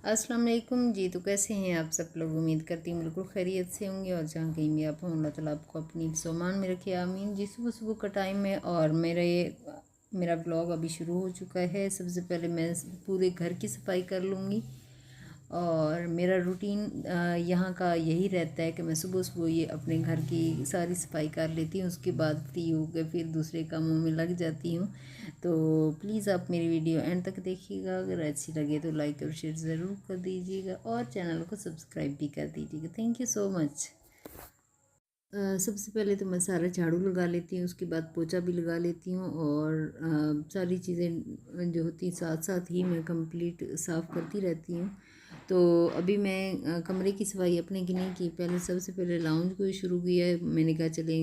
अस्सलाम वालेकुम जी। तो कैसे हैं आप सब लोग? उम्मीद करती हूँ बिल्कुल खैरियत से होंगे और जहाँ कहीं भी आप हों अल्लाह ताला आपको अपनी सामान में रखे, आमीन जी। सुबह सुबह का टाइम है और मेरा ब्लॉग अभी शुरू हो चुका है। सबसे पहले मैं पूरे घर की सफाई कर लूँगी और मेरा रूटीन यहाँ का यही रहता है कि मैं सुबह सुबह ये अपने घर की सारी सफाई कर लेती हूँ, उसके बाद फ्री होकर फिर दूसरे कामों में लग जाती हूँ। तो प्लीज़ आप मेरी वीडियो एंड तक देखिएगा, अगर अच्छी लगे तो लाइक और शेयर ज़रूर कर दीजिएगा और चैनल को सब्सक्राइब भी कर दीजिएगा। Thank you so much. सबसे पहले तो मैं सारा झाड़ू लगा लेती हूँ, उसके बाद पोछा भी लगा लेती हूँ और सारी चीज़ें जो होती साथ साथ ही मैं कंप्लीट साफ़ करती रहती हूँ। तो अभी मैं कमरे की सफाई अपने की नहीं की, पहले सबसे पहले लाउंज को ही शुरू किया है। मैंने कहा चले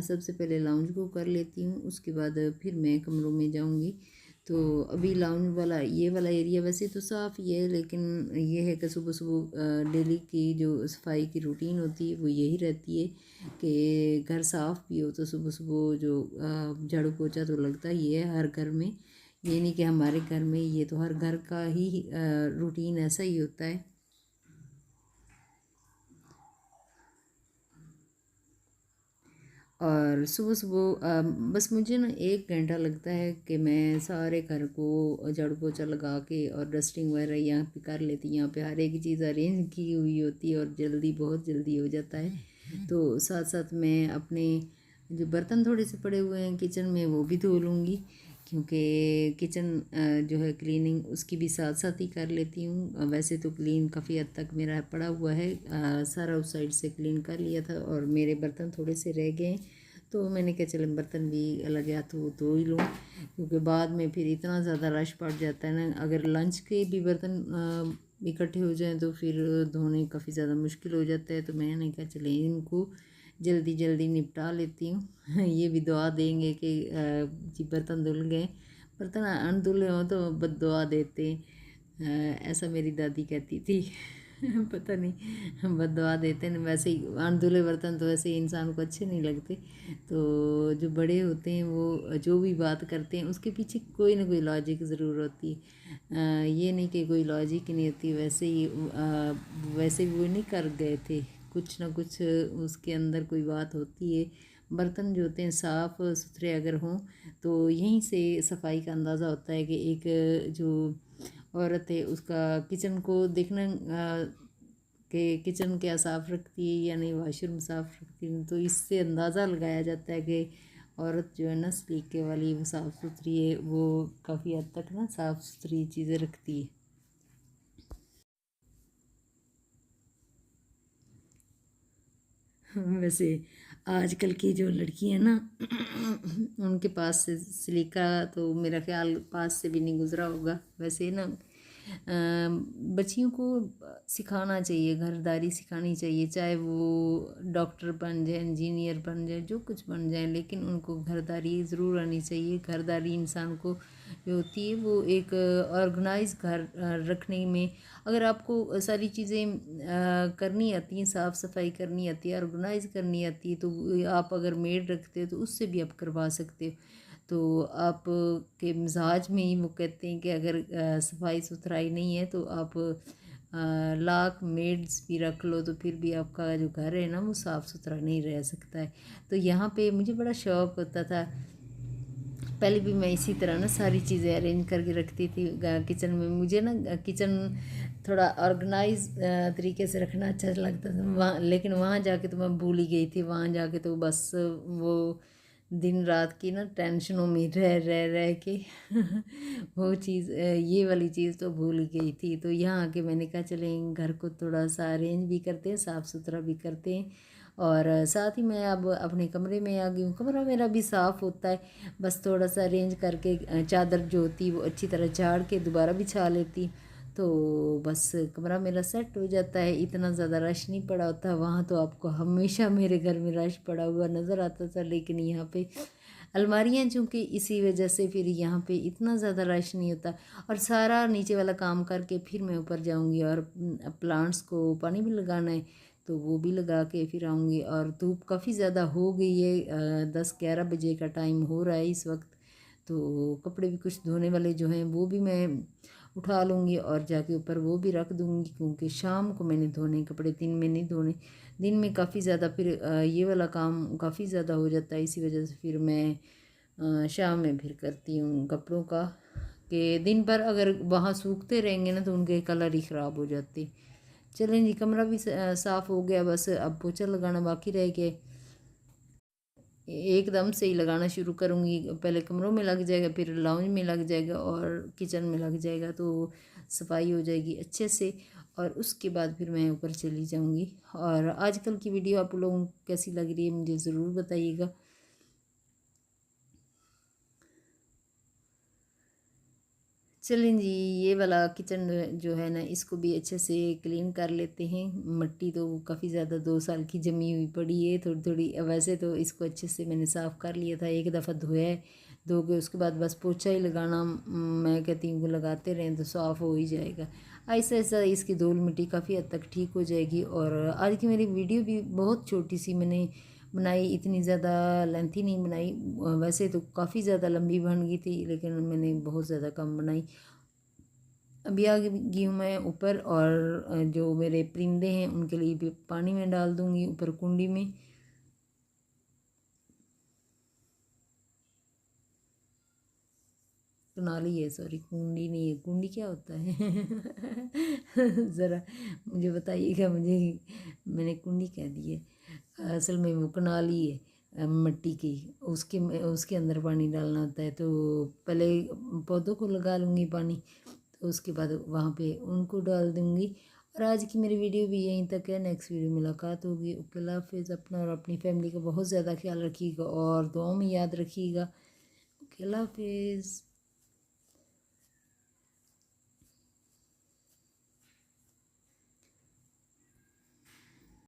सबसे पहले लाउंज को कर लेती हूँ, उसके बाद फिर मैं कमरों में जाऊँगी। तो अभी लाउंज वाला ये वाला एरिया वैसे तो साफ़ ही है, लेकिन ये है कि सुबह सुबह डेली की जो सफाई की रूटीन होती है वो यही रहती है कि घर साफ़ भी हो तो सुबह सुबह जो झाड़ू पोछा तो लगता ही है हर घर में। ये नहीं कि हमारे घर में, ये तो हर घर का ही रूटीन ऐसा ही होता है। और सुबह सुबह बस मुझे ना 1 घंटा लगता है कि मैं सारे घर को झाड़ू पोछा लगा के और डस्टिंग वगैरह यहाँ पे कर लेती हूँ। यहाँ पे हर एक चीज़ अरेंज की हुई होती है और जल्दी बहुत जल्दी हो जाता है। तो साथ साथ मैं अपने जो बर्तन थोड़े से पड़े हुए हैं किचन में वो भी धो लूँगी, क्योंकि किचन जो है क्लीनिंग उसकी भी साथ साथ ही कर लेती हूँ। वैसे तो क्लीन काफ़ी हद तक मेरा पड़ा हुआ है, सारा उस साइड से क्लीन कर लिया था और मेरे बर्तन थोड़े से रह गए, तो मैंने कहा चलो बर्तन भी लग गया तो धो ही लूँ, क्योंकि बाद में फिर इतना ज़्यादा रश पड़ जाता है ना। अगर लंच के भी बर्तन इकट्ठे हो जाएं तो फिर धोने काफ़ी ज़्यादा मुश्किल हो जाता है। तो मैंने कहा चले इनको जल्दी जल्दी निपटा लेती हूँ। ये भी दुआ देंगे कि जी बर्तन धुल गए, बर्तन अनधुले हों तो बद्दुआ देते ऐसा मेरी दादी कहती थी। पता नहीं बद्दुआ देते हैं वैसे ही, अनधुले बर्तन तो वैसे ही इंसान को अच्छे नहीं लगते। तो जो बड़े होते हैं वो जो भी बात करते हैं उसके पीछे कोई ना कोई लॉजिक ज़रूर होती है। ये नहीं कि कोई लॉजिक नहीं होती, वैसे ही वैसे भी वो नहीं कर गए थे, कुछ ना कुछ उसके अंदर कोई बात होती है। बर्तन जो होते हैं साफ़ सुथरे अगर हों तो यहीं से सफाई का अंदाज़ा होता है कि एक जो औरत है उसका किचन को देखना कि किचन क्या साफ़ रखती है या नहीं, वाशरूम साफ़ रखती है, तो इससे अंदाज़ा लगाया जाता है कि औरत जो है ना सलीके वाली वो साफ़ सुथरी है, वो काफ़ी हद तक ना साफ़ सुथरी चीज़ें रखती है। वैसे आजकल की जो लड़की है ना उनके पास से सलीका तो मेरा ख्याल पास से भी नहीं गुजरा होगा। वैसे ना बच्चियों को सिखाना चाहिए, घरदारी सिखानी चाहिए, चाहे वो डॉक्टर बन जाए, इंजीनियर बन जाए, जो कुछ बन जाए, लेकिन उनको घरदारी ज़रूर आनी चाहिए। घरदारी इंसान को जो होती है वो एक ऑर्गेनाइज घर रखने में, अगर आपको सारी चीज़ें करनी आती हैं, साफ़ सफाई करनी आती है, ऑर्गेनाइज करनी आती है, तो आप अगर मेड रखते हो तो उससे भी आप करवा सकते हो। तो आप के मिजाज में ही वो कहते हैं कि अगर सफाई सुथराई नहीं है तो आप लाख मेड्स भी रख लो तो फिर भी आपका जो घर है ना वो साफ़ सुथरा नहीं रह सकता है। तो यहाँ पे मुझे बड़ा शौक़ होता था, पहले भी मैं इसी तरह ना सारी चीज़ें अरेंज करके रखती थी किचन में। मुझे ना किचन थोड़ा ऑर्गेनाइज तरीके से रखना अच्छा लगता था वहाँ, लेकिन वहाँ जाके तो मैं भूल ही गई थी। वहाँ जाके तो बस वो दिन रात की ना टेंशनों में रह रह रह के वो चीज़ ये वाली चीज़ तो भूल गई थी। तो यहाँ आके मैंने कहा चले घर को थोड़ा सा अरेंज भी करते हैं, साफ़ सुथरा भी करते हैं। और साथ ही मैं अब अपने कमरे में आ गई हूँ, कमरा मेरा भी साफ़ होता है, बस थोड़ा सा अरेंज करके चादर जो होती वो अच्छी तरह झाड़ के दोबारा बिछा लेती, तो बस कमरा मेरा सेट हो जाता है। इतना ज़्यादा रश नहीं पड़ा होता। वहाँ तो आपको हमेशा मेरे घर में रश पड़ा हुआ नज़र आता था, लेकिन यहाँ पे अलमारियाँ चूँकि इसी वजह से फिर यहाँ पे इतना ज़्यादा रश नहीं होता। और सारा नीचे वाला काम करके फिर मैं ऊपर जाऊँगी और प्लांट्स को पानी भी लगाना है तो वो भी लगा के फिर आऊँगी। और धूप काफ़ी ज़्यादा हो गई है, 10-11 बजे का टाइम हो रहा है इस वक्त, तो कपड़े भी कुछ धोने वाले जो हैं वो भी मैं उठा लूँगी और जाके ऊपर वो भी रख दूँगी, क्योंकि शाम को मैंने धोने कपड़े, दिन में नहीं धोने। दिन में काफ़ी ज़्यादा फिर ये वाला काम काफ़ी ज़्यादा हो जाता है, इसी वजह से फिर मैं शाम में फिर करती हूँ कपड़ों का, कि दिन भर अगर वहाँ सूखते रहेंगे ना तो उनके कलर ही ख़राब हो जाते। चलें जी, कमरा भी साफ़ हो गया, बस अब पोछा लगाना बाकी रह गया। एकदम से ही लगाना शुरू करूँगी, पहले कमरों में लग जाएगा, फिर लाउंज में लग जाएगा और किचन में लग जाएगा, तो सफाई हो जाएगी अच्छे से। और उसके बाद फिर मैं ऊपर चली जाऊँगी। और आजकल की वीडियो आप लोगों को कैसी लग रही है मुझे ज़रूर बताइएगा। चलें जी, ये वाला किचन जो है ना, इसको भी अच्छे से क्लीन कर लेते हैं। मिट्टी तो काफ़ी ज़्यादा 2 साल की जमी हुई पड़ी है थोड़ी थोड़ी। वैसे तो इसको अच्छे से मैंने साफ़ कर लिया था, एक दफ़ा धोया है, धो के उसके बाद बस पोछा ही लगाना। मैं कहती हूँ कि लगाते रहें तो साफ़ हो ही जाएगा। ऐसा ऐसा इसकी धूल मिट्टी काफ़ी हद तक ठीक हो जाएगी। और आज की मेरी वीडियो भी बहुत छोटी सी मैंने बनाई, इतनी ज़्यादा लेंथी नहीं बनाई। वैसे तो काफ़ी ज़्यादा लंबी बन गई थी, लेकिन मैंने बहुत ज़्यादा कम बनाई। अभी आ गई हूँ मैं ऊपर, और जो मेरे परिंदे हैं उनके लिए भी पानी में डाल दूँगी ऊपर कुंडी में। नाली है, सॉरी, कुंडी नहीं है। कुंडी क्या होता है? ज़रा मुझे बताइएगा, मुझे मैंने कुंडी कह दी है, असल में वो कनाली है मिट्टी की, उसके अंदर पानी डालना होता है। तो पहले पौधों को लगा लूँगी पानी, तो उसके बाद वहाँ पे उनको डाल दूँगी। और आज की मेरी वीडियो भी यहीं तक है, नेक्स्ट वीडियो मुलाकात होगी। ओके, अल्लाह हाफिज़। अपना और अपनी फैमिली का बहुत ज़्यादा ख्याल रखिएगा और दुआओं में याद रखिएगा। ओके, अल्लाह हाफिज़।